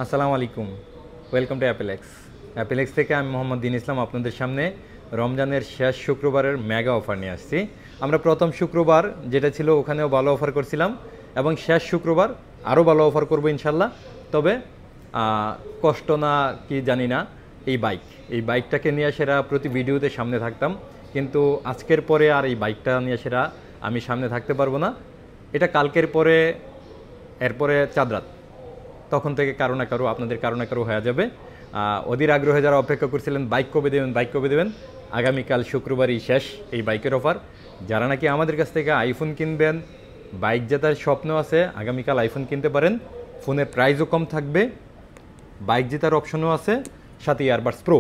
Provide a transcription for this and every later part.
আসসালামু আলাইকুম, welcome to অ্যাপেলেক্স। অ্যাপেলেক্স থেকে আমি মোহাম্মদ দিন ইসলাম আপনাদের সামনে রমজানের শেষ শুক্রবারের মেগা অফার নিয়ে আসছি। আমরা প্রথম শুক্রবার যেটা ছিল ওখানেও ভালো অফার করছিলাম এবং শেষ শুক্রবার আরও ভালো অফার করবো ইনশাল্লাহ। তবে কষ্ট না কি জানি না, এই বাইকটাকে নিয়ে সেরা প্রতি ভিডিওতে সামনে থাকতাম, কিন্তু আজকের পরে আর এই বাইকটা নিয়ে সেরা আমি সামনে থাকতে পারবো না। এটা কালকের পরে, এরপরে চাঁদরাত, তখন থেকে কারো না কারো আপনাদের কারো না কারো হয়ে যাবে। অধীর আগ্রহে যারা অপেক্ষা করছিলেন বাইক কবে দেবেন, আগামীকাল শুক্রবারই শেষ এই বাইকের অফার। যারা নাকি আমাদের কাছ থেকে আইফোন কিনবেন, বাইক জেতার স্বপ্ন আছে, আগামীকাল আইফোন কিনতে পারেন। ফোনের প্রাইসও কম থাকবে, বাইক জেতার অপশনও আছে, সাথে ইয়ারবাডস প্রো।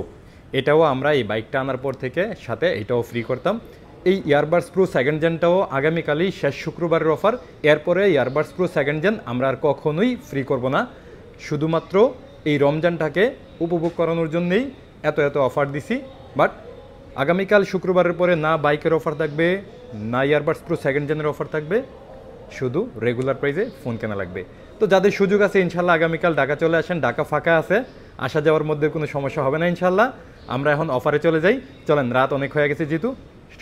এটাও আমরা এই বাইকটা আনার পর থেকে সাথে এটাও ফ্রি করতাম। এই ইয়ারবাডস প্রো সেকেন্ড জেনটাও আগামীকালই শেষ শুক্রবারের অফার। এরপরে ইয়ারবাডস প্রো সেকেন্ড জেন আমরা আর কখনোই ফ্রি করব না। শুধুমাত্র এই রমজানটাকে উপভোগ করানোর জন্যেই এত অফার দিছি। বাট আগামীকাল শুক্রবারের পরে না বাইকের অফার থাকবে, না ইয়ারবাডস প্রো সেকেন্ড জেনের অফার থাকবে, শুধু রেগুলার প্রাইসে ফোন কেনা লাগবে। তো যাদের সুযোগ আছে ইনশাল্লাহ আগামীকাল ঢাকা চলে আসেন, ঢাকা ফাঁকা আছে, আসা যাওয়ার মধ্যে কোনো সমস্যা হবে না ইনশাল্লাহ। আমরা এখন অফারে চলে যাই, চলেন, রাত অনেক হয়ে গেছে যেহেতু,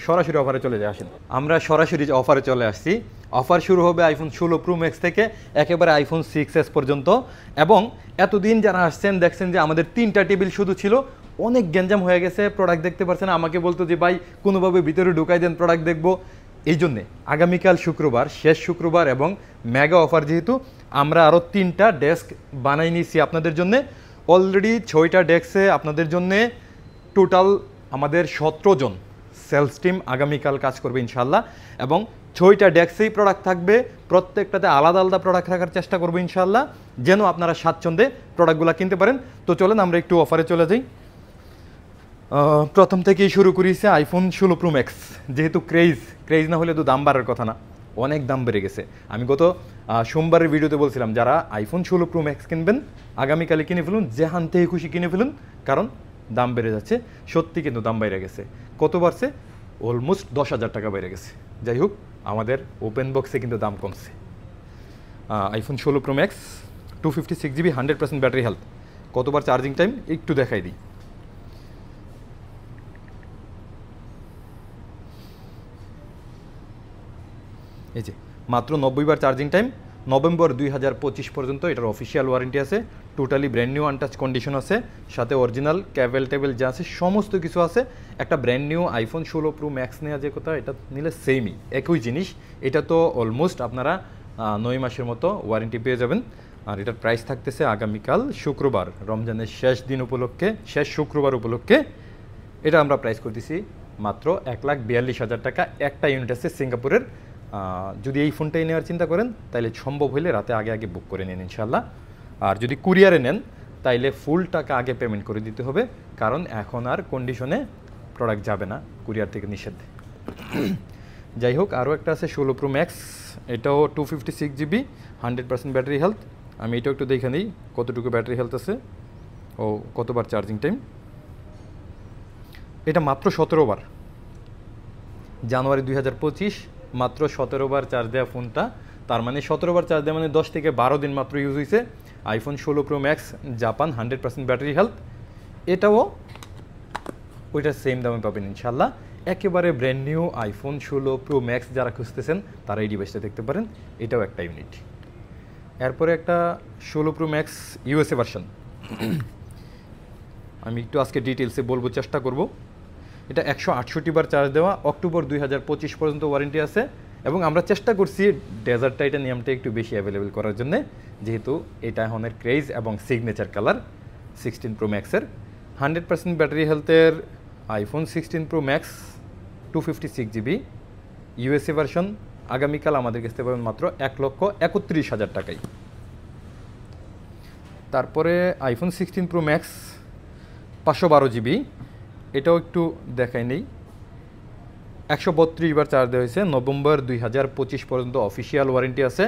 সরাসরি অফারে চলে যাই। আসেন, আমরা সরাসরি অফারে চলে আসছি। অফার শুরু হবে আইফোন 16 প্রো ম্যাক্স থেকে একেবারে আইফোন 6s পর্যন্ত। এবং এতদিন যারা আসছেন দেখছেন যে আমাদের 3টা টেবিল শুধু ছিল, অনেক গ্যাঞ্জাম হয়ে গেছে, প্রোডাক্ট দেখতে পারছেন, আমাকে বলতো যে ভাই কোনোভাবে ভিতরে ঢুকাই দেন, প্রোডাক্ট দেখবো। এই জন্যে আগামীকাল শুক্রবার, শেষ শুক্রবার এবং মেগা অফার যেহেতু, আমরা আরও 3টা ডেস্ক বানাই নিয়েছি আপনাদের জন্যে। অলরেডি 6টা ডেস্কে আপনাদের জন্যে টোটাল আমাদের 17 জন সেলস টিম আগামীকাল কাজ করবে ইনশাল্লাহ। এবং 6টা ডেস্কেই প্রোডাক্ট থাকবে, প্রত্যেকটাতে আলাদা আলাদা প্রোডাক্ট রাখার চেষ্টা করবো ইনশাল্লাহ, যেন আপনারা স্বাচ্ছন্দ্যে প্রোডাক্টগুলো কিনতে পারেন। তো চলেন আমরা একটু অফারে চলে যাই। প্রথম থেকেই শুরু করেছে আইফোন 16 প্রো ম্যাক্স। যেহেতু ক্রেজ না হলে তো দাম বাড়ার কথা না, অনেক দাম বেড়ে গেছে। আমি গত সোমবারের ভিডিওতে বলছিলাম যারা আইফোন 16 প্রো ম্যাক্স কিনবেন আগামীকালে কিনে ফেলুন, যেখান থেকে খুশি কিনে ফেলুন, কারণ দাম বেড়ে যাচ্ছে। সত্যি কিন্তু দাম বেড়ে গেছে। কত বাড়ছে? অলমোস্ট 10,000 টাকা বেড়ে গেছে। যাই হোক, আমাদের ওপেন বক্সে কিন্তু দাম কমছে। IPhone 16 pro max 256 GB 100% battery health. কতবার চার্জিং টাইম একটু দেখাই দিই। এই যে মাত্র 90 বার চার্জিং টাইম, নভেম্বর 2025 পর্যন্ত এটার অফিসিয়াল ওয়ারেন্টি আছে। Totally brand new untouch condition আছে, সাথে অরিজিনাল ক্যাবেল টেবিল যা আছে সমস্ত কিছু আছে। একটা brand new iPhone 16 pro max নেওয়া যে কথা, এটা নিলে সেমই একই জিনিস। এটা তো অলমোস্ট আপনারা 9 মাসের মতো ওয়ারেন্টি পেয়ে যাবেন। আর এটার প্রাইস থাকতেছে আগামীকাল শুক্রবার, রমজানের শেষ দিন উপলক্ষে, শেষ শুক্রবার উপলক্ষে এটা আমরা প্রাইস করতেছি মাত্র 1,42,000 টাকা। একটা ইউনিট আছে সিঙ্গাপুরের। যদি এই ফোনটাই নেওয়ার চিন্তা করেন তাহলে সম্ভব হলে রাতে আগে বুক করে নিন ইনশাল্লাহ। আর যদি কুরিয়ারে নেন তাইলে ফুল টাকা আগে পেমেন্ট করে দিতে হবে, কারণ এখন আর কন্ডিশনে প্রোডাক্ট যাবে না, কুরিয়ার থেকে নিষেধ। যাই হোক, আরও একটা আছে 16 প্রো ম্যাক্স, এটাও 256 GB 100% ব্যাটারি হেলথ। আমি এটাও একটু দেখে নিই কতটুকু ব্যাটারি হেলথ আছে ও কতবার চার্জিং টাইম। এটা মাত্র 17 বার, জানুয়ারি 2025 মাত্র 17 বার চার্জ দেওয়া ফোনটা। তার মানে 17 বার চার্জ দেওয়া মানে 10 থেকে 12 দিন মাত্র ইউজ হয়েছে। IPhone 16 pro max Japan 100% battery health. এটাও ওইটার সেম দামে পাবেন ইনশাল্লাহ। একেবারে brand new iPhone 16 pro max যারা খুঁজতেছেন তারা এই ডিভাইসটা দেখতে পারেন, এটাও একটা ইউনিট। এরপরে একটা 16 প্রো ম্যাক্স ইউএসএ ভার্সন, আমি একটু আজকে ডিটেলসে বলবো, চেষ্টা করব। এটা 168 বার চার্জ দেওয়া, অক্টোবর 2025 পর্যন্ত ওয়ারেন্টি আছে। এবং আমরা চেষ্টা করছি ডেজার্ট টাইটানিয়ামটা একটু বেশি অ্যাভেলেবেল করার জন্য, যেহেতু এটা এখনের ক্রেজ এবং সিগনেচার কালার 16 প্রো ম্যাক্সের। 100% ব্যাটারি হেলথের iPhone 16 pro max 256 GB USA version আগামীকাল আমাদের কাছে পাবেন মাত্র 1,31,000 টাকায়। তারপরে আইফোন 16 প্রো ম্যাক্স 512 GB, এটাও একটু দেখাই নেই। 132 বার চার্জ দেওয়া হয়েছে, নভেম্বর 2025 পর্যন্ত অফিসিয়াল ওয়ারেন্টি আছে।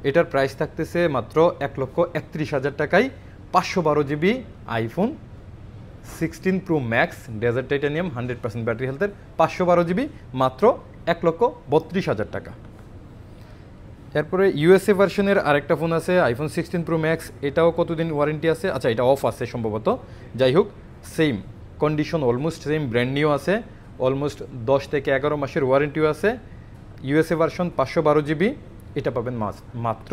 এটার প্রাইস থাকতেছে মাত্র 1,31,000 টাকায়। 512 GB iPhone 16 pro max desert titanium 100% battery হেলথের 512 GB মাত্র 1,32,000 টাকা। এরপরে ইউএসএ ভার্সনের আরেকটা ফোন আছে আইফোন 16 প্রো ম্যাক্স, এটাও কতদিন ওয়ারেন্টি আছে, আচ্ছা এটা অফ আছে সম্ভবত, যাই হোক same condition almost same, brand new আছে, অলমোস্ট 10 থেকে 11 মাসের ওয়ারেন্টিও আছে। ইউএসএ ভার্সন 512 জিবি, এটা পাবেন মাত্র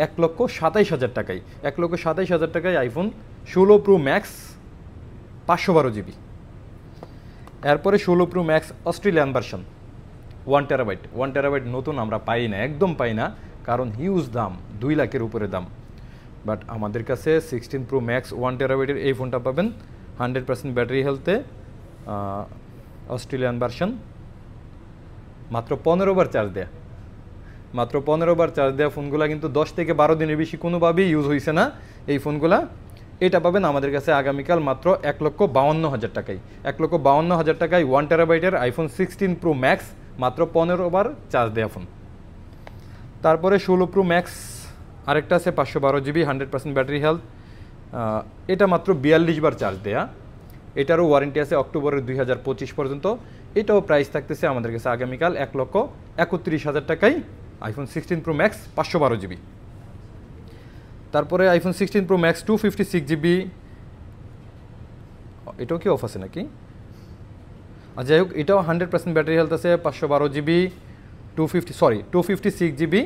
1,27,000 টাকায়। 1,27,000 টাকায় আইফোন 16 প্রো ম্যাক্স 512 জিবি। এরপরে 16 pro max Australian version 1 terabyte. 1 terabyte নতুন আমরা পাই না, একদম পাই না, কারণ হিউজ দাম, 2 লাখের উপরে দাম। বাট আমাদের কাছে 16 প্রো ম্যাক্স 1 টেরাবাইটের এই ফোনটা পাবেন 100% ব্যাটারি হেলথে, অস্ট্রেলিয়ান ভার্সন, মাত্র 15 বার চার্জ দেয়া। মাত্র 15 বার চার্জ দেওয়া ফোনগুলো কিন্তু 10 থেকে 12 দিনের বেশি কোনোভাবেই ইউজ হয়েছে না এই ফোনগুলা। এটা পাবেন আমাদের কাছে আগামীকাল মাত্র 1,52,000 টাকায়। 1,52,000 টাকায় 1 টেরাবাইটের আইফোন 16 প্রো ম্যাক্স, মাত্র 15 বার চার্জ দেওয়া ফোন। তারপরে 16 প্রো ম্যাক্স আরেকটা আছে 512 জিবি, 100% ব্যাটারি হেলথ, এটা মাত্র 42 বার চার্জ দেয়া। এটারও ওয়ারেন্টি আছে অক্টোবরের 2025 পর্যন্ত। এটাও প্রাইস থাকতেছে আমাদের কাছে আগামীকাল 1,31,000 টাকায় আইফোন 16 প্রো ম্যাক্স 512 জিবি। তারপরে আইফোন 16 প্রো ম্যাক্স 256 জিবি, এটাও কি অফ আছে নাকি, যাই হোক এটাও 100% ব্যাটারি হেলথ আছে, 512 জিবি, 256 জিবি।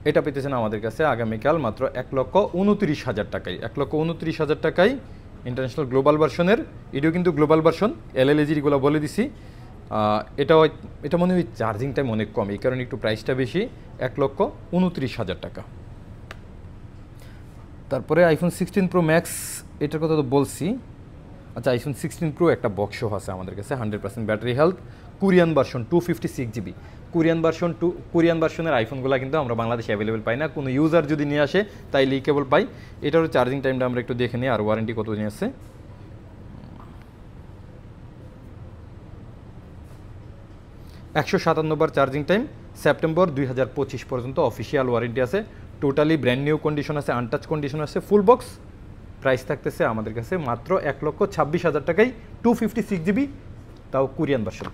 এটা পেতেছেন আমাদের কাছে আগামীকাল মাত্র 1,29,000 টাকায়। 1,29,000 টাকায় ইন্টারন্যাশনাল গ্লোবাল ভার্সনের, এটাও কিন্তু গ্লোবাল ভার্সন, এলএলএজিগুলো বলে দিছি। এটা মনে হয় চার্জিং টাইম অনেক কম, এই কারণে একটু প্রাইসটা বেশি, 1,29,000 টাকা। তারপরে আইফোন 16 প্রো ম্যাক্স, এটার কথা তো বলছি। আচ্ছা আইফোন 16 প্রো একটা বক্সও আছে আমাদের কাছে, 100% battery health, Korean version 256 GB. Korean ভার্সনের আইফোনগুলো কিন্তু আমরা বাংলাদেশে অ্যাভেলেবেল পাই না, কোনো ইউজার যদি নিয়ে আসে তাইলেই কেবল পাই। এটারও চার্জিং টাইমটা আমরা একটু দেখে নিই, আর ওয়ারেন্টি কতদিন আছে। 157 বার চার্জিং টাইম, সেপ্টেম্বর 2025 পর্যন্ত অফিসিয়াল ওয়ারেন্টি আছে। টোটালি ব্র্যান্ড নিউ কন্ডিশন আছে, আনটাচ কন্ডিশন আছে, ফুল বক্স। প্রাইস থাকতেছে আমাদের কাছে মাত্র 1,26,000 টাকায় 256 জিবি, তাও কোরিয়ান ভার্সন।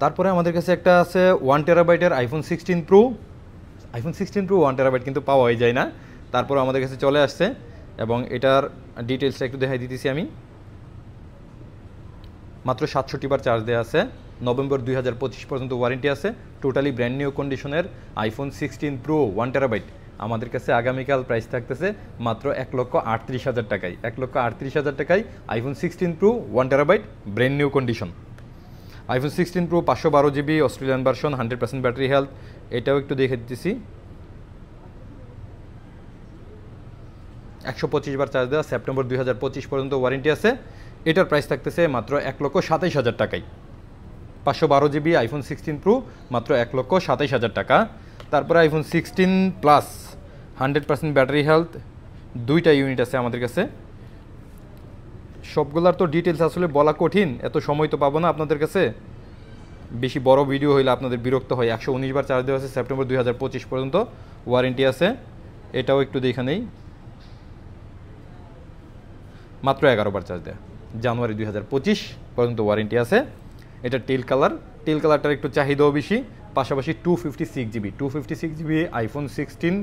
তারপরে আমাদের কাছে একটা আছে 1 টেরাবাইটের iPhone 16 pro. IPhone 16 pro 1 terabyte কিন্তু পাওয়াই যায় না, তারপর আমাদের কাছে চলে আসছে, এবং এটার ডিটেলসটা একটু দেখাই দিতেছি আমি। মাত্র 67 বার চার্জ দেওয়া আছে, নভেম্বর 2025 পর্যন্ত ওয়ারেন্টি আছে। টোটালি ব্র্যান্ড নিউ কন্ডিশনের আইফোন 16 প্রো 1 টেরাবাইট আমাদের কাছে আগামীকাল প্রাইস থাকতেছে মাত্র 1,38,000 টাকায়। 1,38,000 টাকায় iPhone 16 pro 1 terabyte brand new condition. IPhone 16 pro 512 GB Australian version, 100% battery health, এটাও একটু দেখে দিতেছি। 125 বার চার্জ দেওয়া, সেপ্টেম্বর 2025 পর্যন্ত ওয়ারেন্টি আছে। এটার প্রাইস থাকতেছে মাত্র 1,27,000 টাকায়। 512 জিবি আইফোন 16 প্রো মাত্র 1,27,000 টাকা। তারপরে আইফোন 16 প্লাস 100% ব্যাটারি হেলথ, 2টা ইউনিট আছে আমাদের কাছে। সবগুলার তো ডিটেলস আসলে বলা কঠিন, এত সময় তো পাবো না আপনাদের কাছে, বেশি বড় ভিডিও হইলে আপনাদের বিরক্ত হয়। 119 বার চার্জ দেওয়া আছে, সেপ্টেম্বর 2025 পর্যন্ত ওয়ারেন্টি আছে। এটাও একটু দেখে নেই, মাত্র 11 বার চার্জ দেওয়া, জানুয়ারি 2025 পর্যন্ত ওয়ারেন্টি আছে। এটা টেল কালারটার একটু চাহিদাও বেশি। পাশাপাশি 256 জিবি আইফোন 16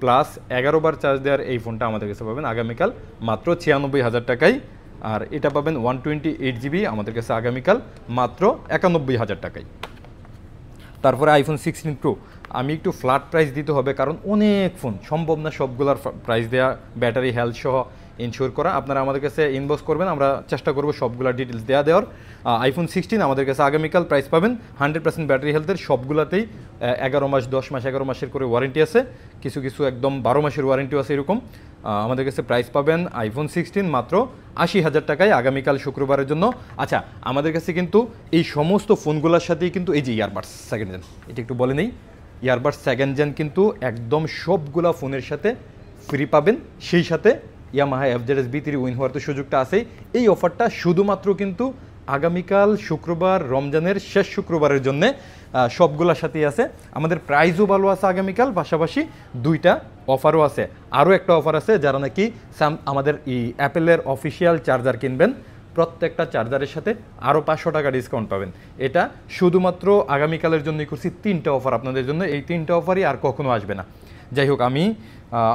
প্লাস 11 বার চার্জ দেওয়ার এই ফোনটা আমাদের কাছে পাবেন আগামীকাল মাত্র 96,000 টাকায়। আর এটা পাবেন 128 জিবি আমাদের কাছে আগামীকাল মাত্র 91,000 টাকায়। তারপরে আইফোন 16 প্রো, আমি একটু ফ্ল্যাট প্রাইস দিতে হবে, কারণ অনেক ফোন সম্ভব না সবগুলার প্রাইস দেওয়া, ব্যাটারি হেলথ সহ ইনশিওর করা। আপনারা আমাদের কাছে ইনবক্স করবেন, আমরা চেষ্টা করবো সবগুলা ডিটেলস দেওয়ার। আইফোন 16 আমাদের কাছে আগামীকাল প্রাইস পাবেন 100% ব্যাটারি হেলথের, সবগুলাতেই 11 মাস 10 মাস 11 মাসের করে ওয়ারেন্টি আছে, কিছু কিছু একদম 12 মাসের ওয়ারেন্টিও আছে এরকম। আমাদের কাছে প্রাইস পাবেন আইফোন 16 মাত্র 80,000 টাকায় আগামীকাল শুক্রবারের জন্য। আচ্ছা, আমাদের কাছে কিন্তু এই সমস্ত ফোনগুলোর সাথেই কিন্তু এই যে ইয়ারবাডস সেকেন্ড জেন, এটা একটু বলে নেই, ইয়ারবাডস সেকেন্ড জেন কিন্তু একদম সবগুলা ফোনের সাথে ফ্রি পাবেন, সেই সাথে ইয়ামাহা FZS B3 উইন হওয়ার তো সুযোগটা আছেই। এই অফারটা শুধুমাত্র কিন্তু আগামীকাল শুক্রবার, রমজানের শেষ শুক্রবারের জন্য সবগুলোর সাথেই আছে। আমাদের প্রাইসও ভালো আছে আগামীকাল, পাশাপাশি 2টা অফারও আছে। আরও একটা অফার আছে, যারা নাকি আমাদের এই অ্যাপেলের অফিসিয়াল চার্জার কিনবেন প্রত্যেকটা চার্জারের সাথে আরও 500 টাকা ডিসকাউন্ট পাবেন। এটা শুধুমাত্র আগামীকালের জন্যই করছি 3টা অফার আপনাদের জন্য, এই 3টা অফারই আর কখনো আসবে না। যাই হোক, আমি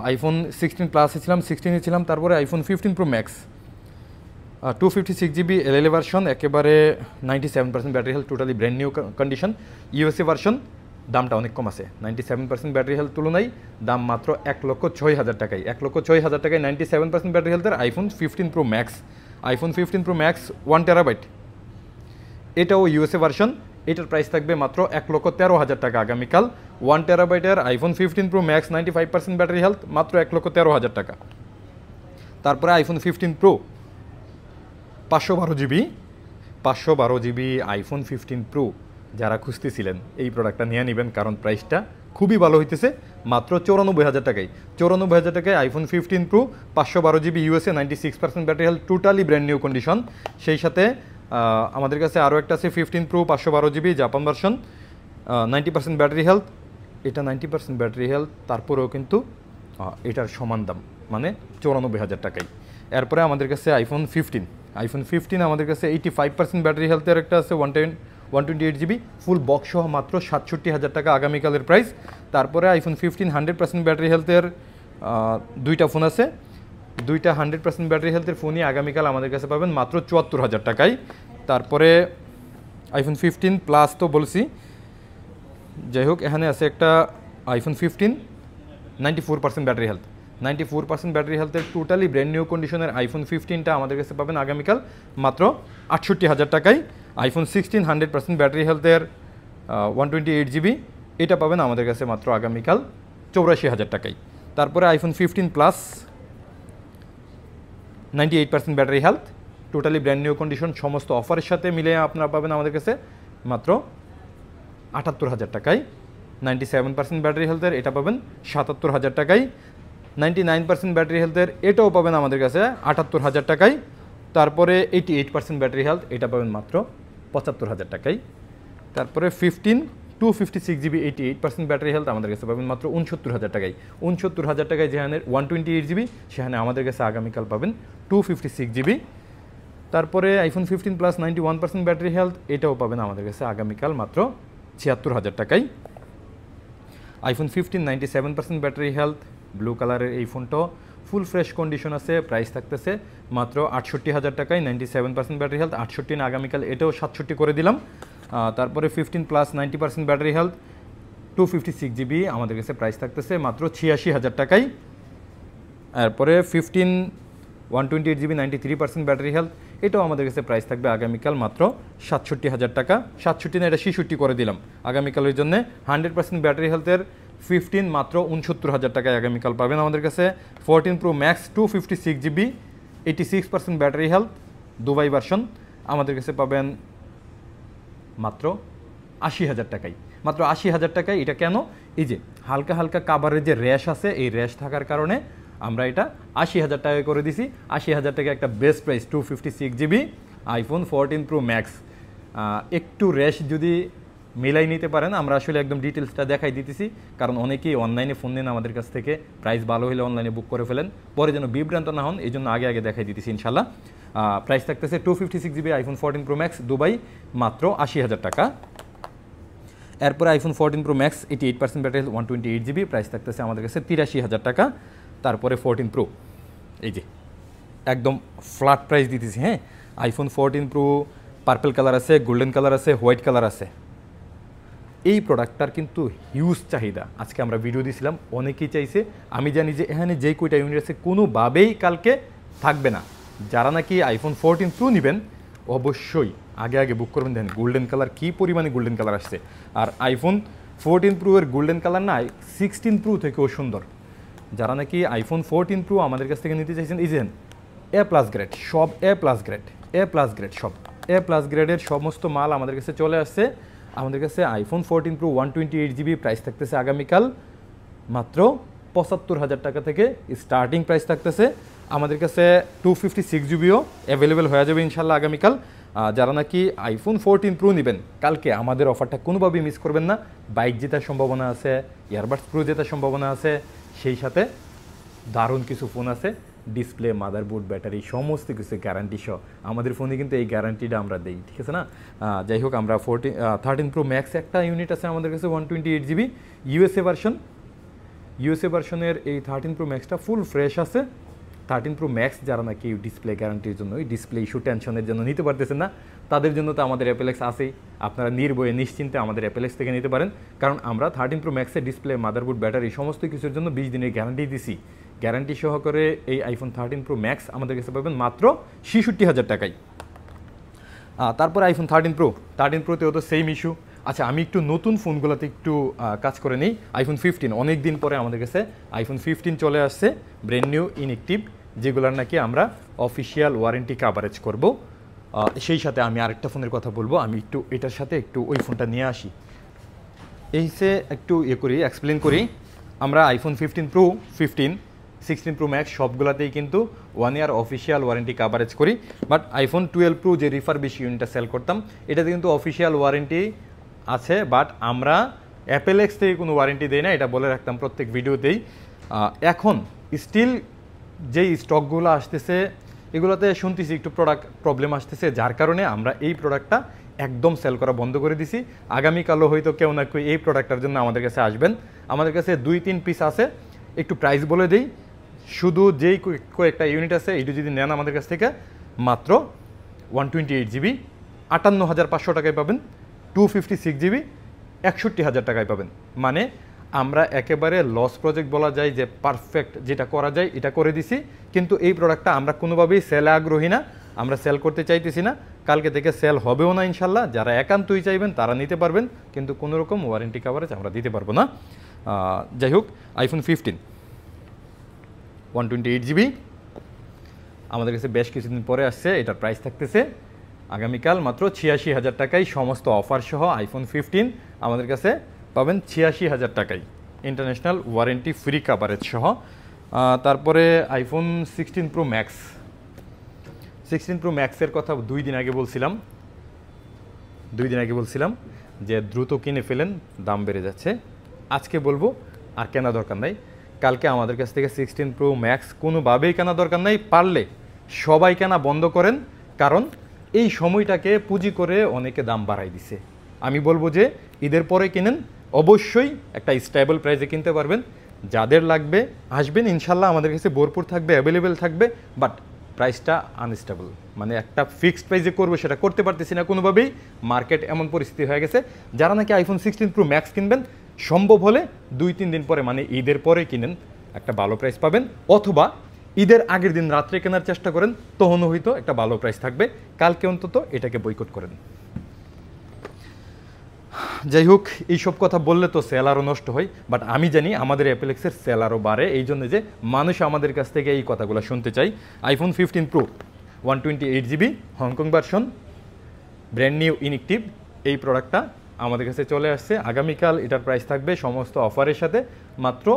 আইফোন 16 প্লাসে ছিলাম, 16-এ ছিলাম, তারপরে iPhone 15 pro max 256 GB LLA version, একেবারে 97% battery health, totally brand new condition. USA version, দামটা অনেক কম আছে, 97% ব্যাটারি হেলথ তুলনায় দাম মাত্র 1,06,000 টাকায়। 1,06,000 টাকায় 97% ব্যাটারি হেলথের iPhone 15 pro max. IPhone 15 pro max 1 terabyte, এটাও ইউএসএ ভার্সন, এটার প্রাইস থাকবে মাত্র 1,13,000 টাকা আগামীকাল। 1 টেরাবাইটের iPhone 15 pro max 95% battery health মাত্র 1,13,000 টাকা। তারপরে iPhone 15 pro 512 GB iPhone 15 pro যারা খুঁজতেছিলেন এই প্রোডাক্টটা নিয়ে নেবেন, কারণ প্রাইসটা খুবই ভালো হইতেছে, মাত্র 94,000 টাকায়। 94,000 টাকায় iPhone 15 pro 512 GB USA, 96% battery health, totally brand new condition. সেই সাথে আমাদের কাছে আরও একটা আছে 15 pro 512 GB Japan version, 90% battery health. এটা 90% ব্যাটারি হেলথ, তারপরেও কিন্তু এটার সমান দাম, মানে 94,000 টাকায়। এরপরে আমাদের কাছে আইফোন 15 আমাদের কাছে 85% ব্যাটারি হেলথের একটা আছে, 128 GB ফুল বক্স সহ মাত্র 67,000 টাকা আগামীকালের প্রাইস। তারপরে আইফোন 15 100% ব্যাটারি হেলথের দুইটা ফোন আছে, দুইটা 100% ব্যাটারি হেলথের ফোনই আগামীকাল আমাদের কাছে পাবেন মাত্র 74,000 টাকায়। তারপরে আইফোন 15 প্লাস তো বলছি, যাই হোক এখানে আছে একটা আইফোন 15 94% ব্যাটারি হেলথ, 94% ব্যাটারি হেলথের টোটালি ব্র্যান্ড নিউ কন্ডিশনের আইফোন 15টা আমাদের কাছে পাবেন আগামীকাল মাত্র 68,000 টাকায়। আইফোন 16 100% ব্যাটারি হেলথের 128 GB, এটা পাবেন আমাদের কাছে মাত্র আগামীকাল 84,000 টাকায়। তারপরে iPhone 15 plus 98% battery health, totally brand new condition, সমস্ত অফারের সাথে মিলে আপনারা পাবেন আমাদের কাছে মাত্র 78,000 টাকায়। 97% ব্যাটারি হেলথের এটা পাবেন 77,000 টাকায়। 99% ব্যাটারি হেলথের এটাও পাবেন আমাদের কাছে 78,000 টাকায়। তারপরে 88% ব্যাটারি হেলথ, এটা পাবেন মাত্র 75,000 টাকায়। তারপরে 256 GB 88% ব্যাটারি হেলথ আমাদের কাছে পাবেন মাত্র 69,000 টাকায়। 69,000 টাকায় যেখানে 128 GB, সেখানে আমাদের কাছে আগামীকাল পাবেন 256 GB। তারপরে আইফোন 15 প্লাস 91% ব্যাটারি হেলথ, এটাও পাবেন আমাদের কাছে আগামীকাল মাত্র 76,000 টাকায়। আইফোন 15 97% ব্যাটারি হেলথ, ব্লু কালারের এই ফোনটাও ফুল ফ্রেশ কন্ডিশন আছে, প্রাইস থাকতেছে মাত্র 68,000 টাকায়। 97% ব্যাটারি হেলথ, 68 না, আগামীকাল এটাও 67 করে দিলাম। তারপরে 15 প্লাস 90% ব্যাটারি হেলথ 256 GB আমাদের কাছে প্রাইস থাকতেছে মাত্র 86,000 টাকায়। এরপরে 15 128 GB 93% ব্যাটারি হেলথ, এটাও আমাদের কাছে প্রাইস থাকবে আগামীকাল মাত্র 67,000 টাকা। 67 না, এটা 66 করে দিলাম আগামীকালের জন্য। 100% ব্যাটারি হেলথের 15 মাত্র 69,000 টাকায় আগামীকাল পাবেন আমাদের কাছে। 14 pro max 256 GB 86% battery health Dubai version আমাদের কাছে পাবেন মাত্র 80,000 টাকায়। মাত্র 80,000 টাকায়। এটা কেন? এই যে হালকা হালকা কাভারের যে র্যাশ আছে, এই র্যাশ থাকার কারণে আমরা এটা 80,000 টাকায় করে দিছি। 80,000 টাকা একটা best price, 256 GB iPhone 14 pro max. একটু র্যাশ যদি মিলাই নিতে পারেন, আমরা আসলে একদম ডিটেলসটা দেখাই দিতেছি, কারণ অনেকেই অনলাইনে ফোন নেন আমাদের কাছ থেকে, প্রাইস ভালো হলে অনলাইনে বুক করে ফেলেন, পরে যেন বিভ্রান্ত না হন, এই জন্য আগে আগে দেখাই দিতেছি ইনশাল্লাহ। প্রাইস থাকতেছে 256 GB iPhone 14 pro max Dubai মাত্র 80,000 টাকা। এরপরে iPhone 14 pro max 88% battery 128 GB, price থাকতেছে আমাদের কাছে 83,000 টাকা। তারপরে 14 প্রো, এই যে একদম ফ্ল্যাট প্রাইস দিতেছি, হ্যাঁ। আইফোন 14 প্রো পার্পল কালার আছে, গোল্ডেন কালার আছে, হোয়াইট কালার আছে। এই প্রোডাক্টটার কিন্তু হিউজ চাহিদা, আজকে আমরা ভিডিও দিয়েছিলাম, অনেকেই চাইছে। আমি জানি যে এখানে যেই কয়টা ইউনিট আছে কোনোভাবেই কালকে থাকবে না। যারা নাকি আইফোন 14 প্রো নেবেন অবশ্যই আগে আগে বুক করবেন। দেখেন গোল্ডেন কালার, কী পরিমাণে গোল্ডেন কালার আসছে। আর আইফোন 14 প্রো এর গোল্ডেন কালার না 16 প্রো থেকেও সুন্দর। যারা নাকি আইফোন 14 প্রো আমাদের কাছ থেকে নিতে চাইছেন, এই যে A+ গ্রেড, সব A+ গ্রেড, A+ গ্রেড, সব A+ গ্রেডের সমস্ত মাল আমাদের কাছে চলে আসছে। আমাদের কাছে আইফোন 14 প্রো 128 GB প্রাইস থাকতেছে আগামীকাল মাত্র 75,000 টাকা থেকে স্টার্টিং প্রাইস থাকতেছে। আমাদের কাছে 256 GBও অ্যাভেলেবেল হয়ে যাবে ইনশাল্লাহ আগামীকাল। যারা নাকি আইফোন 14 প্রো নেবেন কালকে আমাদের অফারটা কোনোভাবেই মিস করবেন না। বাইক জেতার সম্ভাবনা আছে, ইয়ারবাডস প্রো জেতার সম্ভাবনা আছে, সেই সাথে দারুণ কিছু ফোন আছে। ডিসপ্লে, মাদারবোর্ড, ব্যাটারি সমস্ত কিছু গ্যারান্টি সহ আমাদের ফোনে কিন্তু এই গ্যারান্টিটা আমরা দিই, ঠিক আছে না? যাই হোক, আমরা 13 প্রো ম্যাক্স একটা ইউনিট আছে আমাদের কাছে 128 GB ইউএসএ ভার্সনের এই 13 প্রো ম্যাক্সটা ফুল ফ্রেশ আছে। 13 প্রো ম্যাক্স যারা নাকি ডিসপ্লে গ্যারান্টির জন্য, ওই ডিসপ্লে ইস্যু টেনশনের জন্য নিতে পারতেছেন না, তাদের জন্য তো আমাদের অ্যাপেলেক্স আছেই। আপনারা নির্ভয়ে নিশ্চিন্তে আমাদের অ্যাপেলেক্স থেকে নিতে পারেন, কারণ আমরা 13 প্রো ম্যাক্সের ডিসপ্লে, মাদারবোর্ড, ব্যাটারি সমস্ত কিছুর জন্য 20 দিনের গ্যারান্টি দিছি। গ্যারান্টি সহকারে এই আইফোন 13 প্রো ম্যাক্স আমাদের কাছে পাবেন মাত্র 66,000 টাকায়। তারপর আইফোন 13 প্রোতেও তো সেম ইস্যু। আচ্ছা, আমি একটু নতুন ফোনগুলোতে একটু কাজ করে নিই। আইফোন 15 অনেক দিন পরে আমাদের কাছে আইফোন 15 চলে আসছে, ব্র্যান্ড নিউ ইনঅ্যাক্টিভ, যেগুলোর নাকি আমরা অফিসিয়াল ওয়ারেন্টি কাভারেজ করব। সেই সাথে আমি আরেকটা ফোনের কথা বলবো, আমি একটু এটার সাথে একটু ওই ফোনটা নিয়ে আসি, এইসে একটু এক্সপ্লেন করি। আমরা আইফোন 15 প্রো, 15, 16 প্রো ম্যাক্স সবগুলোতেই কিন্তু 1 ইয়ার অফিসিয়াল ওয়ারেন্টি কাভারেজ করি। বাট আইফোন 12 প্রো যে রিফারবিশ ইউনিটটা সেল করতাম, এটাতে কিন্তু অফিসিয়াল ওয়ারেন্টি আছে, বাট আমরা অ্যাপেলেক্স থেকে কোনো ওয়ারেন্টি দেই না, এটা বলে রাখতাম প্রত্যেক ভিডিওতেই। এখন স্টিল যেই স্টকগুলো আসতেছে, এগুলোতে শুনতেছি একটু প্রোডাক্ট প্রবলেম আসতেছে, যার কারণে আমরা এই প্রোডাক্টটা একদম সেল করা বন্ধ করে দিছি। আগামীকালও হয়তো কেউ না কেউ এই প্রোডাক্টটার জন্য আমাদের কাছে আসবেন। আমাদের কাছে 2-3 পিস আছে, একটু প্রাইস বলে দিই। শুধু যেই কয়েকটা ইউনিট আছে, এইটু যদি নেন আমাদের কাছ থেকে মাত্র 128 GB 58,500 টাকায় পাবেন, 256 GB 61,000 টাকায় পাবেন। মানে আমরা একেবারে লস প্রজেক্ট বলা যায় যে পারফেক্ট যেটা করা যায় এটা করে দিছি। কিন্তু এই প্রোডাক্টটা আমরা কোনোভাবেই সেলে আগ্রহী না, আমরা সেল করতে চাইতেছি না, কালকে থেকে সেল হবেও না ইনশাল্লাহ। যারা একান্তই চাইবেন তারা নিতে পারবেন, কিন্তু কোনো রকম ওয়ারেন্টি কাভারেজ আমরা দিতে পারবো না। যাই হোক, আইফোন 15 128 GB আমাদের কাছে বেশ কিছুদিন পরে আসছে। এটার প্রাইস থাকতেছে আগামীকাল মাত্র 86,000 টাকায়, সমস্ত অফার সহ আইফোন 15 আমাদের কাছে পাবেন 86,000 টাকায়, ইন্টারন্যাশনাল ওয়ারেন্টি ফ্রি কাভারেজ সহ। তারপরে আইফোন 16 প্রো ম্যাক্স, 16 প্রো ম্যাক্সের কথা 2 দিন আগে বলছিলাম যে দ্রুত কিনে ফেলেন, দাম বেড়ে যাচ্ছে। আজকে বলবো আর কেনা দরকার নাই, কালকে আমাদের কাছ থেকে 16 প্রো ম্যাক্স কোনোভাবেই কেনা দরকার নাই, পারলে সবাই কেনা বন্ধ করেন, কারণ এই সময়টাকে পুঁজি করে অনেকে দাম বাড়াই দিছে। আমি বলবো যে ঈদের পরে কিনেন, অবশ্যই একটা স্টেবল প্রাইসে কিনতে পারবেন। যাদের লাগবে আসবেন, ইনশাল্লাহ আমাদের কাছে ভরপুর থাকবে, অ্যাভেলেবেল থাকবে, বাট প্রাইসটা আনস্টেবল, মানে একটা ফিক্সড প্রাইসে করবো সেটা করতে পারতেছি না কোনোভাবেই। মার্কেট এমন পরিস্থিতি হয়ে গেছে, যারা নাকি আইফোন 16 প্রো ম্যাক্স কিনবেন, সম্ভব হলে 2-3 দিন পরে, মানে ঈদের পরে কিনেন, একটা ভালো প্রাইস পাবেন। অথবা ঈদের আগের দিন রাত্রে কেনার চেষ্টা করেন, তখনও হয়তো একটা ভালো প্রাইস থাকবে। কালকে অন্তত এটাকে বয়কট করেন। যাই হোক, এইসব কথা বললে তো সেল আরও নষ্ট হয়, বাট আমি জানি আমাদের অ্যাপেলেক্সের সেল আরও বাড়ে, এই জন্য যে মানুষ আমাদের কাছ থেকে এই কথাগুলো শুনতে চাই। IPhone 15 pro 128 GB Hong Kong version, brand new inactive, এই প্রোডাক্টটা আমাদের কাছে চলে আসছে। আগামীকাল এটার প্রাইস থাকবে সমস্ত অফারের সাথে মাত্র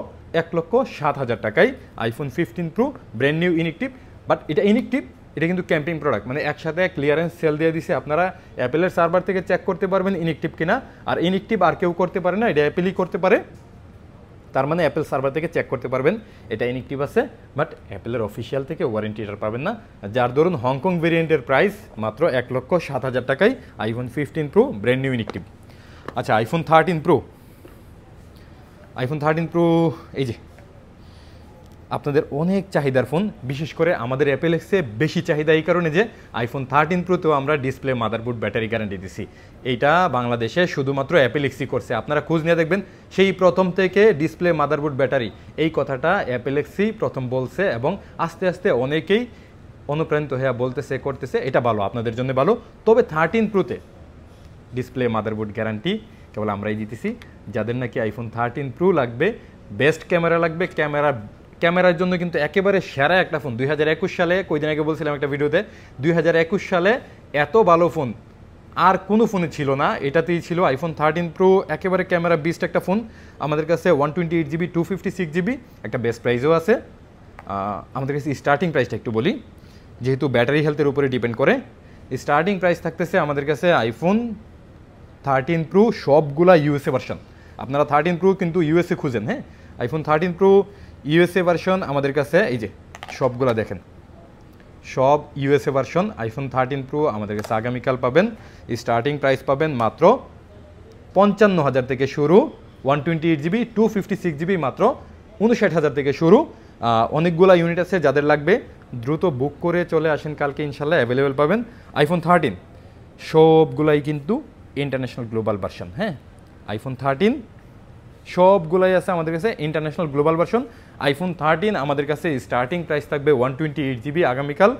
1,07,000 টাকায়। IPhone 15 pro brand new inactive, but এটা ইনঅ্যাক্টিভ, এটা কিন্তু ক্যাম্পিং প্রোডাক্ট, মানে একসাথে ক্লিয়ারেন্স সেল দিয়ে দিছে। আপনারা অ্যাপেলের সার্ভার থেকে চেক করতে পারবেন ইনঅ্যাক্টিভ কিনা, আর ইনঅ্যাক্টিভ আর কেউ করতে পারে না, এটা অ্যাপেলই করতে পারে। তার মানে অ্যাপেল সার্ভার থেকে চেক করতে পারবেন এটা ইনঅ্যাক্টিভ আছে, বাট অ্যাপেলের অফিসিয়াল থেকে ওয়ারেন্টি এটা পাবেন না। যার ধরুন হংকং ভেরিয়েন্টের প্রাইস মাত্র 1,07,000 টাকায় iPhone 15 pro brand new inactive. আচ্ছা, আইফোন 13 প্রো এই যে আপনাদের অনেক চাহিদার ফোন, বিশেষ করে আমাদের অ্যাপেলেক্সে বেশি চাহিদা এই কারণে যে আইফোন 13 প্রোতেও আমরা ডিসপ্লে, মাদারবোর্ড, ব্যাটারি গ্যারান্টি দিছি। এইটা বাংলাদেশে শুধুমাত্র অ্যাপেলেক্সই করছে, আপনারা খোঁজ নিয়ে দেখবেন। সেই প্রথম থেকে ডিসপ্লে, মাদারবোর্ড, ব্যাটারি এই কথাটা অ্যাপেলেক্সই প্রথম বলছে, এবং আস্তে আস্তে অনেকেই অনুপ্রাণিত হয়ে বলতেছে, করতেছে। এটা ভালো, আপনাদের জন্য ভালো। তবে 13 প্রোতে ডিসপ্লে, মাদারবোর্ড গ্যারান্টি কেবল আমরাই দিতেছি। যাদের নাকি আইফোন 13 প্রো লাগবে, বেস্ট ক্যামেরা লাগবে, ক্যামেরার জন্য কিন্তু একেবারে সেরা একটা ফোন। 2021 সালে, কয়েকদিন আগে বলছিলাম একটা ভিডিওতে, 2021 সালে এত ভালো ফোন আর কোনো ফোনে ছিল না, এটাতেই ছিল আইফোন 13 প্রো। একেবারে ক্যামেরা বেস্ট একটা ফোন। আমাদের কাছে 128 GB 256 GB একটা বেস্ট প্রাইসও আছে। আমাদের কাছে স্টার্টিং প্রাইসটা একটু বলি, যেহেতু ব্যাটারি হেলথের উপরে ডিপেন্ড করে। স্টার্টিং প্রাইস থাকতেছে আমাদের কাছে আইফোন 13 প্রো সবগুলা ইউএসএ ভার্সন। আপনারা 13 প্রো কিন্তু ইউএসএ খুঁজেন, হ্যাঁ, আইফোন 13 প্রো ইউএসএ ভার্সন আমাদের কাছে এই যে সবগুলা দেখেন, সব ইউএসএ ভার্সন আইফোন 13 প্রো আমাদের কাছে আগামীকাল পাবেন। স্টার্টিং প্রাইস পাবেন মাত্র 55,000 থেকে শুরু, 128GB 256GB মাত্র 59,000 থেকে শুরু। অনেকগুলা ইউনিট আছে, যাদের লাগবে দ্রুত বুক করে চলে আসেন, কালকে ইনশাল্লাহ অ্যাভেলেবেল পাবেন। আইফোন 13 সবগুলাই কিন্তু ইন্টারন্যাশনাল গ্লোবাল ভার্সন। হ্যাঁ, আইফোন 13 সবগুলাই আছে আমাদের কাছে ইন্টারন্যাশনাল গ্লোবাল ভার্সন। আইফোন 13 আমাদের কাছে স্টার্টিং প্রাইস থাকবে 128GB আগামীকাল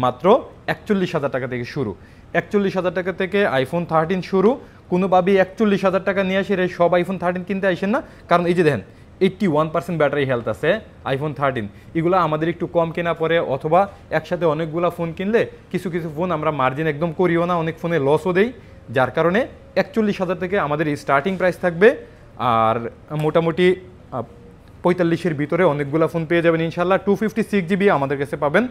মাত্র 41,000 টাকা থেকে শুরু। 41,000 টাকা থেকে আইফোন 13 শুরু। কোনোভাবেই 41,000 টাকা নিয়ে আসে সব আইফোন 13 কিনতে আসেন না, কারণ এই যে দেখেন 81% ব্যাটারি হেলথ আছে আইফোন 13। এগুলো আমাদের একটু কম কেনা পরে, অথবা একসাথে অনেকগুলো ফোন কিনলে কিছু কিছু ফোন আমরা মার্জিন একদম করিও না, অনেক ফোনে লসও দেই, যার কারণে 41,000 থেকে আমাদের স্টার্টিং প্রাইস থাকবে। আর মোটামুটি 45-এর ভিতরে অনেকগুলো ফোন পেয়ে যাবেন ইনশাল্লাহ। 256GB আমাদের কাছে পাবেন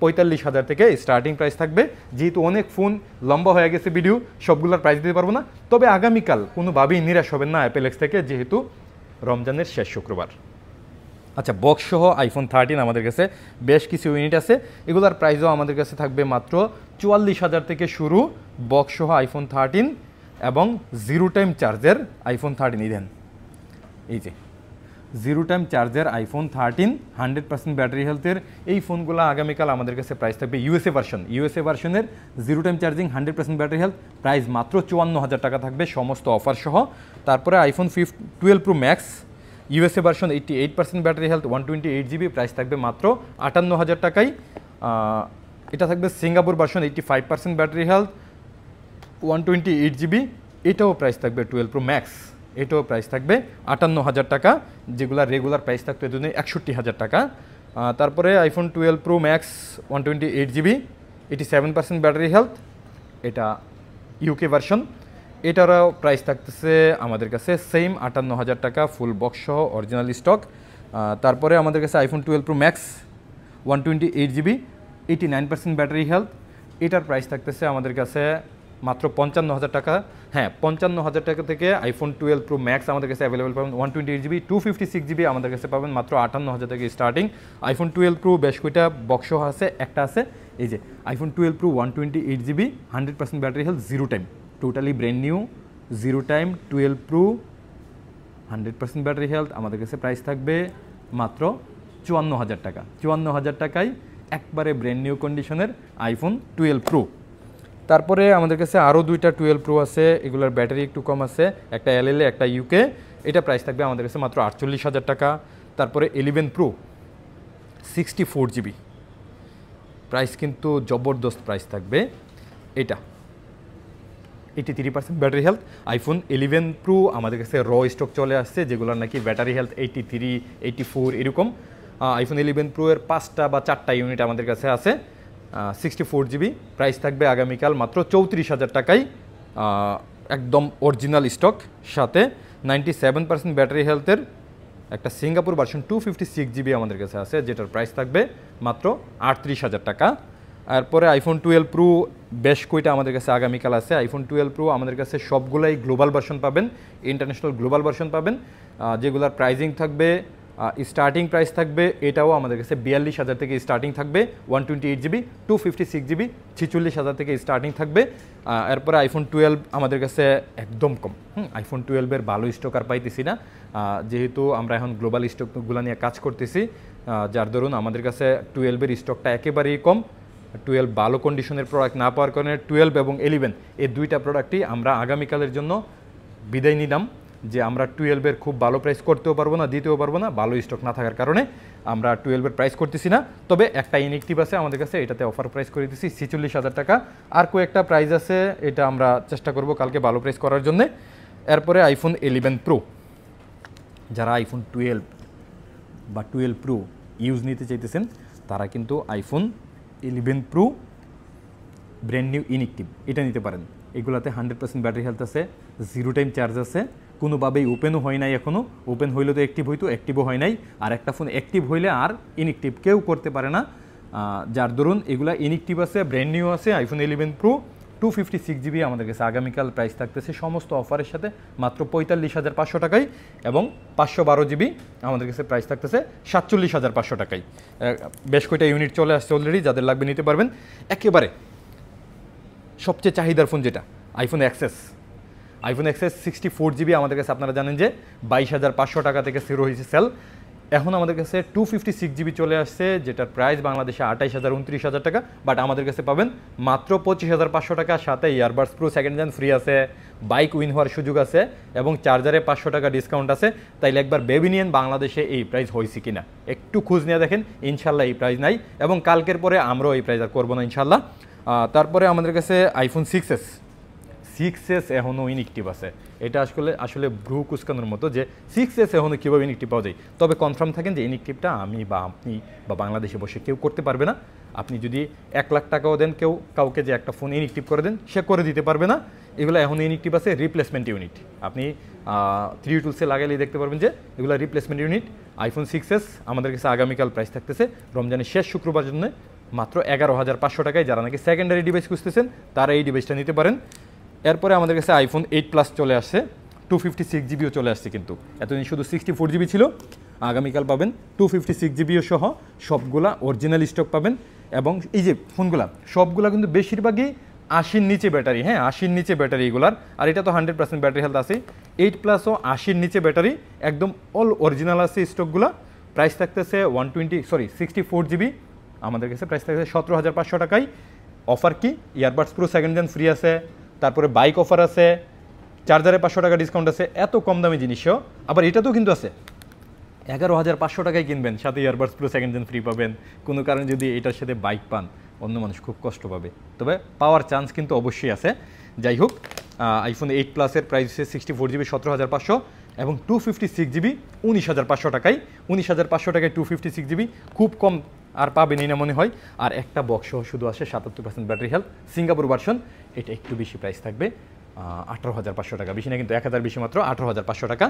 45,000 থেকে স্টার্টিং প্রাইস থাকবে। যেহেতু অনেক ফোন লম্বা হয়ে গেছে, ভিডিও সবগুলোর প্রাইস দিতে পারবো না, তবে আগামীকাল কোনোভাবেই নিরাশ হবেন না অ্যাপেলেক্স থেকে, যেহেতু রমজানের শেষ শুক্রবার। আচ্ছা, বক্স সহ আইফোন 13 আমাদের কাছে বেশ কিছু ইউনিট আছে, এগুলোর প্রাইসও আমাদের কাছে থাকবে মাত্র 44,000 থেকে শুরু। বক্স সহ আইফোন 13 এবং জিরো টাইম চার্জের আইফোন 13 দেন, এই যে জিরো টাইম চার্জের আইফোন 13 100% ব্যাটারি হেলথের এই ফোনগুলো আগামীকাল আমাদের কাছে প্রাইস থাকবে ইউএসএ ভার্সনের zero time charging 100% battery health, price মাত্র 54,000 টাকা থাকবে সমস্ত অফার সহ। তারপরে iPhone 12 pro max USA version 88% battery health 128GB, price থাকবে মাত্র 58,000 টাকায়। এটা থাকবে Singapore version 85% battery health 128GB, এটাও প্রাইস থাকবে 12 প্রো ম্যাক্স, এটাও প্রাইস থাকবে 58,000 টাকা, যেগুলো রেগুলার প্রাইস থাকতো এর জন্য 61,000 টাকা। তারপরে iPhone 12 pro max 128GB 87% battery health, এটা ইউকে ভার্সন, এটারও প্রাইস থাকতেছে আমাদের কাছে সেম 58,000 টাকা ফুল বক্স সহ অরিজিনাল স্টক। তারপরে আমাদের কাছে iPhone 12 pro max 128GB 89% battery health, এটার প্রাইস থাকতেছে আমাদের কাছে মাত্র 55,000 টাকা। হ্যাঁ, 55,000 টাকা থেকে আইফোন 12 প্রো ম্যাক্স আমাদের কাছে অ্যাভেলেবেল পাবেন 128GB 256GB আমাদের কাছে পাবেন মাত্র 58,000 থেকে স্টার্টিং। আইফোন 12 প্রো বেশ কয়টা বক্স আছে, একটা আছে এই যে iPhone 12 pro 128GB 100% battery health zero time, totally brand new zero time 12 pro 100% battery health, আমাদের কাছে প্রাইস থাকবে মাত্র 54,000 টাকা। 54,000 টাকায় একবারে ব্র্যান্ড নিউ কন্ডিশনের আইফোন 12 প্রো। তারপরে আমাদের কাছে আরও দুইটা 12 প্রো আছে, এগুলোর ব্যাটারি একটু কম আছে, একটা এলএলএ একটা ইউকে, এটা প্রাইস থাকবে আমাদের কাছে মাত্র 48,000 টাকা। তারপরে 11 প্রো 64GB, প্রাইস কিন্তু জবরদস্ত প্রাইস থাকবে, এটা 83% ব্যাটারি হেলথ। আইফোন 11 প্রো আমাদের কাছে র স্টক চলে আসছে, যেগুলোর নাকি ব্যাটারি হেলথ 83 84 এরকম। আইফোন 11 প্রো এর 5টা বা 4টা ইউনিট আমাদের কাছে আছে, 64GB, প্রাইস থাকবে আগামীকাল মাত্র 34,000 টাকায়, একদম অরিজিনাল স্টক, সাথে 97% ব্যাটারি হেলথের একটা সিঙ্গাপুর ভার্সন 256GB আমাদের কাছে আছে, যেটার প্রাইস থাকবে মাত্র 38,000 টাকা। এরপরে আইফোন 12 প্রো বেশ কয়টা আমাদের কাছে আগামীকাল আছে। আইফোন 12 প্রো আমাদের কাছে সবগুলাই গ্লোবাল ভার্সন পাবেন, ইন্টারন্যাশনাল গ্লোবাল ভার্সন পাবেন, যেগুলোর প্রাইজিং থাকবে স্টার্টিং প্রাইস থাকবে, এটাও আমাদের কাছে 42,000 থেকে স্টার্টিং থাকবে 128GB 256GB 46,000 থেকে স্টার্টিং থাকবে। এরপরে আইফোন 12 আমাদের কাছে একদম কম, আইফোন 12-এর ভালো স্টক আর পাইতেছি না, যেহেতু আমরা এখন গ্লোবাল স্টকগুলো নিয়ে কাজ করতেছি, যার দরুন আমাদের কাছে 12-এর স্টকটা একেবারেই কম। 12 ভালো কন্ডিশনের প্রোডাক্ট না পাওয়ার কারণে 12 এবং 11 এই দুইটা প্রোডাক্টই আমরা আগামীকালের জন্য বিদায় নিলাম, যে আমরা 12-এর খুব ভালো প্রাইস করতেও পারবো না, দিতেও পারবো না, ভালো স্টক না থাকার কারণে আমরা 12-এর প্রাইস করতেছি না। তবে একটা ইনএক্টিভ আছে আমাদের কাছে, এটাতে অফার প্রাইস করে দিচ্ছি 46,000 টাকা। আর কয়েকটা প্রাইস আছে, এটা আমরা চেষ্টা করব কালকে ভালো প্রাইস করার জন্য। এরপরে আইফোন 11 প্রো, যারা আইফোন 12 বা 12 প্রো ইউজ নিতে চাইতেছেন তারা কিন্তু iPhone 11 pro brand new inactive এটা নিতে পারেন। এগুলাতে 100% ব্যাটারি হেলথ আছে, জিরো টাইম চার্জ আছে, কোনোভাবেই ওপেনও হয় নাই এখনও, ওপেন হইলে তো অ্যাক্টিভ হইতো, অ্যাক্টিভও হয় নাই। আর একটা ফোন অ্যাক্টিভ হইলে আর ইনএক্টিভ কেউ করতে পারে না, যার দরুন এগুলা ইনএক্টিভ আছে, ব্র্যান্ড নিউ আছে আইফোন 11 প্রো 256GB আমাদের কাছে আগামীকাল প্রাইস থাকতেছে সমস্ত অফারের সাথে মাত্র 45,500 টাকায়, এবং 512GB আমাদের কাছে প্রাইস থাকতেছে 47,500 টাকায়। বেশ কয়টা ইউনিট চলে আসছে অলরেডি, যাদের লাগবে নিতে পারবেন। একেবারে সবচেয়ে চাহিদার ফোন যেটা আইফোন এক্সএস 64GB আমাদের কাছে আপনারা জানেন যে 22,500 টাকা থেকে শুরু হয়েছে সেল। এখন আমাদের কাছে 256GB চলে আসছে, যেটার প্রাইস বাংলাদেশে 28,000 29,000 টাকা, বাট আমাদের কাছে পাবেন মাত্র 25,500 টাকা। সাথে earbuds pro second gen free আছে, বাইক উইন হওয়ার সুযোগ আছে, এবং চার্জারে 500 টাকা ডিসকাউন্ট আছে। তাইলে একবার ভেবে নিন বাংলাদেশে এই প্রাইস হয়েছে কিনা, একটু খোঁজ নিয়ে দেখেন। ইনশাল্লাহ এই প্রাইস নাই, এবং কালকের পরে আমরাও এই প্রাইস আর করবো না ইনশাল্লাহ। তারপরে আমাদের কাছে আইফোন 6s এখনও ইনএক্টিভ আছে। এটা আসলে ব্রু কুচকানোর মতো যে 6s এখনও কীভাবে ইনএক্টিভ পাওয়া যায়। তবে কনফার্ম থাকেন যে ইনএক্টিভটা আমি বা আপনি বা বাংলাদেশে বসে কেউ করতে পারবে না। আপনি যদি 1 লাখ টাকাও দেন কাউকে যে একটা ফোন ইনএক্টিভ করে দেন, সে করে দিতে পারবে না। এগুলো এখনও ইনএক্টিভ আছে, রিপ্লেসমেন্ট ইউনিট। আপনি 3 টুলসে লাগাইলেই দেখতে পারবেন যে এগুলো রিপ্লেসমেন্ট ইউনিট। আইফোন 6s আমাদের কাছে আগামীকাল প্রাইস থাকতেছে রমজানের শেষ শুক্রবার জন্য মাত্র 11,500 টাকায়। যারা নাকি সেকেন্ডারি ডিভাইস খুঁজতেছেন তারা এই ডিভাইসটা নিতে পারেন। এরপরে আমাদের কাছে আইফোন 8 প্লাস চলে আসছে, 256GBও চলে আসছে। কিন্তু এতদিন শুধু 64GB ছিল, আগামীকাল পাবেন 256GBও সহ সবগুলা অরিজিনাল স্টক পাবেন। এবং এই যে ফোনগুলা সবগুলা কিন্তু বেশিরভাগই 80-র নিচে ব্যাটারি, হ্যাঁ 80-র নিচে ব্যাটারি এগুলার। আর এটা তো 100% ব্যাটারি হেলথ আছে। 8 প্লাসও 80-র নিচে ব্যাটারি, একদম অল অরিজিনাল আছে স্টকগুলা। প্রাইস থাকতেছে 64GB আমাদের কাছে প্রাইস থাকতেছে 17,500 টাকায়। অফার কি? Earbuds pro second gen free আছে, তারপরে বাইক অফার আছে, চার্জারে 500 টাকা ডিসকাউন্ট আছে। এত কম দামি জিনিসও আবার এটাতেও কিন্তু আছে। 11,500 টাকায় কিনবেন, সাথে earbuds pro second gen free পাবেন। কোনো কারণে যদি এটার সাথে বাইক পান, অন্য মানুষ খুব কষ্ট পাবে, তবে পাওয়ার চান্স কিন্তু অবশ্যই আছে। যাই হোক, আইফোন 8 প্লাসের প্রাইস হচ্ছে 64GB 17,500, এবং 256GB 19,500 টাকায়। 19,500 টাকায় 256GB খুব কম আর পাবেনই না মনে হয়। আর একটা বক্স শুধু আসে 77% ব্যাটারি হেলথ, সিঙ্গাপুর ভার্সন। এটা একটু বেশি প্রাইস থাকবে, 18,500 টাকা, বেশি না কিন্তু 1,000 বেশি মাত্র 18,500 টাকা।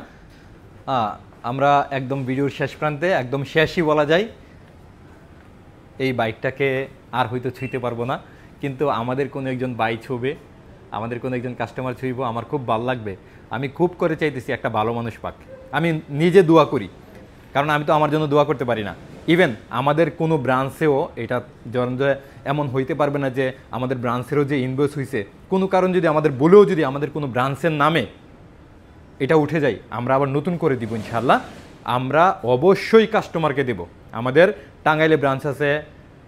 আমরা একদম ভিডিওর শেষ প্রান্তে, একদম শেষই বলা যায়। এই বাইকটাকে আর হয়তো ছুঁইতে পারবো না, কিন্তু আমাদের কোনো একজন বাই ছুঁবে, আমাদের কোনো একজন কাস্টমার ছুঁইব, আমার খুব ভালো লাগবে। আমি খুব করে চাইতেছি একটা ভালো মানুষ পাক। আমি নিজে দোয়া করি, কারণ আমি তো আমার জন্য দোয়া করতে পারি না। ইভেন আমাদের কোনো ব্রাঞ্চেও এটা এমন হইতে পারবে না যে আমাদের ব্রাঞ্চেরও যে ইনভয়েস হয়েছে, কোনো কারণ যদি আমাদের বলেও যদি আমাদের কোনো ব্রাঞ্চের নামে এটা উঠে যায়, আমরা আবার নতুন করে দিব ইনশাল্লাহ। আমরা অবশ্যই কাস্টমারকে দেব। আমাদের টাঙ্গাইলে ব্রাঞ্চ আছে,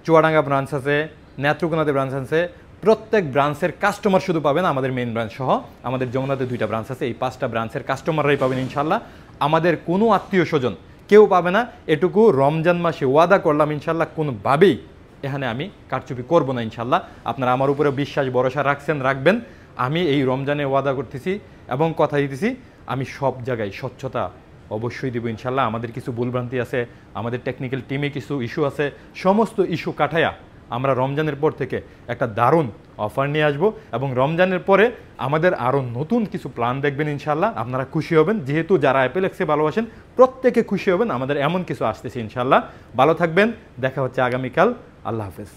চুয়াডাঙ্গা ব্রাঞ্চ আছে, নেত্রকোনাতে ব্রাঞ্চ আছে। প্রত্যেক ব্রাঞ্চের কাস্টমার শুধু পাবেন আমাদের মেইন ব্রাঞ্চ সহ। আমাদের যমুনাতে 2টা ব্রাঞ্চ আছে, এই 5টা ব্রাঞ্চের কাস্টমাররাই পাবেন ইনশাল্লাহ। আমাদের কোনো আত্মীয় স্বজন কেউ পাবে না, এটুকু রমজান মাসে ওয়াদা করলাম ইনশাল্লাহ। কোনোভাবেই এখানে আমি কারচুপি করবো না ইনশাল্লাহ। আপনারা আমার উপরে বিশ্বাস ভরসা রাখবেন। আমি এই রমজানে ওয়াদা করতেছি এবং কথা দিতেছি, আমি সব জায়গায় স্বচ্ছতা অবশ্যই দেবো ইনশাল্লাহ। আমাদের কিছু ভুলভ্রান্তি আছে, আমাদের টেকনিক্যাল টিমে কিছু ইস্যু আছে, সমস্ত ইস্যু কাটায়া আমরা রমজানের পর থেকে একটা দারুণ অফার নিয়ে আসবো। এবং রমজানের পরে আমাদের আরও নতুন কিছু প্ল্যান দেখবেন ইনশাল্লাহ। আপনারা খুশি হবেন, যেহেতু যারা অ্যাপেলেক্সে ভালোবাসেন প্রত্যেকে খুশি হবেন। আমাদের এমন কিছু আসতেছে ইনশাল্লাহ। ভালো থাকবেন, দেখা হচ্ছে আগামীকাল। আল্লাহ হাফেজ।